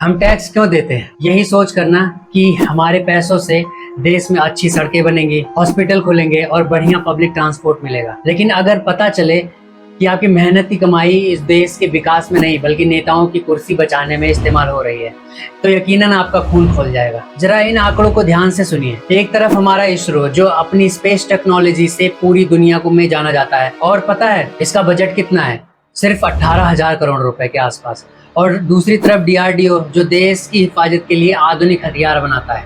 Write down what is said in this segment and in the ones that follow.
हम टैक्स क्यों देते हैं? यही सोच करना कि हमारे पैसों से देश में अच्छी सड़कें बनेंगी, हॉस्पिटल खुलेंगे और बढ़िया पब्लिक ट्रांसपोर्ट मिलेगा। लेकिन अगर पता चले कि आपकी मेहनत की कमाई इस देश के विकास में नहीं बल्कि नेताओं की कुर्सी बचाने में इस्तेमाल हो रही है, तो यकीनन आपका खून खोल जाएगा। जरा इन आंकड़ों को ध्यान से सुनिए। एक तरफ हमारा इसरो जो अपनी स्पेस टेक्नोलॉजी से पूरी दुनिया को में जाना जाता है, और पता है इसका बजट कितना है? सिर्फ 18,000 करोड़ रुपए के आसपास। और दूसरी तरफ DRDO जो देश की हिफाजत के लिए आधुनिक हथियार बनाता है,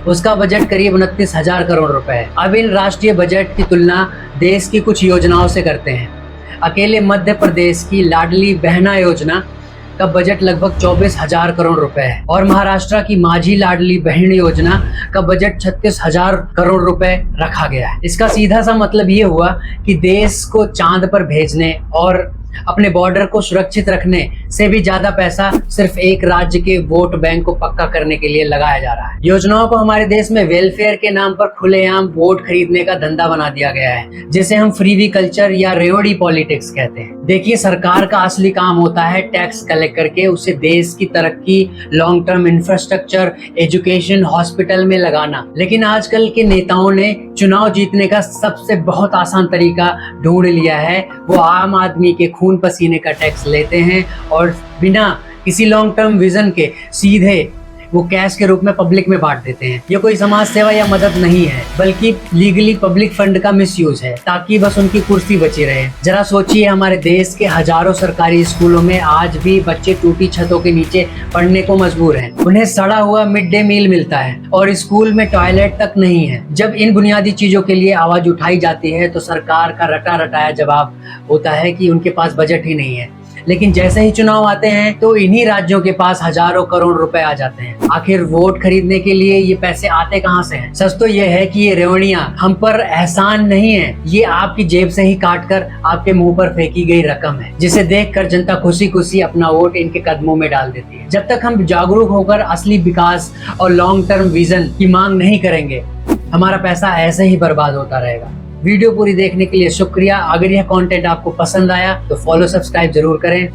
उसका बजट करीब 29,000 करोड़ रुपए है। अब इन राष्ट्रीय बजट की तुलना देश की कुछ योजनाओं से करते हैं। अकेले मध्य प्रदेश की लाडली बहना योजना का बजट लगभग 24,000 करोड़ रुपए है और महाराष्ट्र की माझी लाडली बहन योजना का बजट 36,000 करोड़ रुपए रखा गया है। इसका सीधा सा मतलब ये हुआ कि देश को चांद पर भेजने और अपने बॉर्डर को सुरक्षित रखने से भी ज्यादा पैसा सिर्फ एक राज्य के वोट बैंक को पक्का करने के लिए लगाया जा रहा है। योजनाओं को हमारे देश में वेलफेयर के नाम पर खुलेआम वोट खरीदने का धंधा बना दिया गया है, जिसे हम फ्रीवी कल्चर या रेवड़ी पॉलिटिक्स कहते हैं। देखिए, सरकार का असली काम होता है टैक्स कलेक्ट करके उसे देश की तरक्की, long term infrastructure, education, hospital में लगाना। लेकिन आजकल के नेताओं ने चुनाव जीतने का सबसे बहुत आसान तरीका ढूंढ लिया है। वो आम आदमी के खून पसीने का टैक्स लेते हैं और बिना किसी लॉन्ग टर्म विजन के सीधे वो कैश के रूप में पब्लिक में बांट देते हैं। ये कोई समाज सेवा या मदद नहीं है, बल्कि लीगली पब्लिक फंड का मिसयूज है ताकि बस उनकी कुर्सी बची रहे। जरा सोचिए, हमारे देश के हजारों सरकारी स्कूलों में आज भी बच्चे टूटी छतों के नीचे पढ़ने को मजबूर हैं। उन्हें सड़ा हुआ मिड डे मील मिलता है और स्कूल में टॉयलेट तक नहीं है। जब इन बुनियादी चीजों के लिए आवाज उठाई जाती है तो सरकार का रटा रटाया जवाब होता है कि उनके पास बजट ही नहीं है। लेकिन जैसे ही चुनाव आते हैं तो इन्हीं राज्यों के पास हजारों करोड़ रुपए आ जाते हैं। आखिर वोट खरीदने के लिए ये पैसे आते कहां से हैं? सच तो ये है कि ये रेवड़ियां हम पर एहसान नहीं है, ये आपकी जेब से ही काट कर आपके मुंह पर फेंकी गई रकम है, जिसे देखकर जनता खुशी खुशी अपना वोट इनके कदमों में डाल देती है। जब तक हम जागरूक होकर असली विकास और लॉन्ग टर्म विजन की मांग नहीं करेंगे, हमारा पैसा ऐसे ही बर्बाद होता रहेगा। वीडियो पूरी देखने के लिए शुक्रिया। अगर यह कंटेंट आपको पसंद आया तो फॉलो सब्सक्राइब जरूर करें।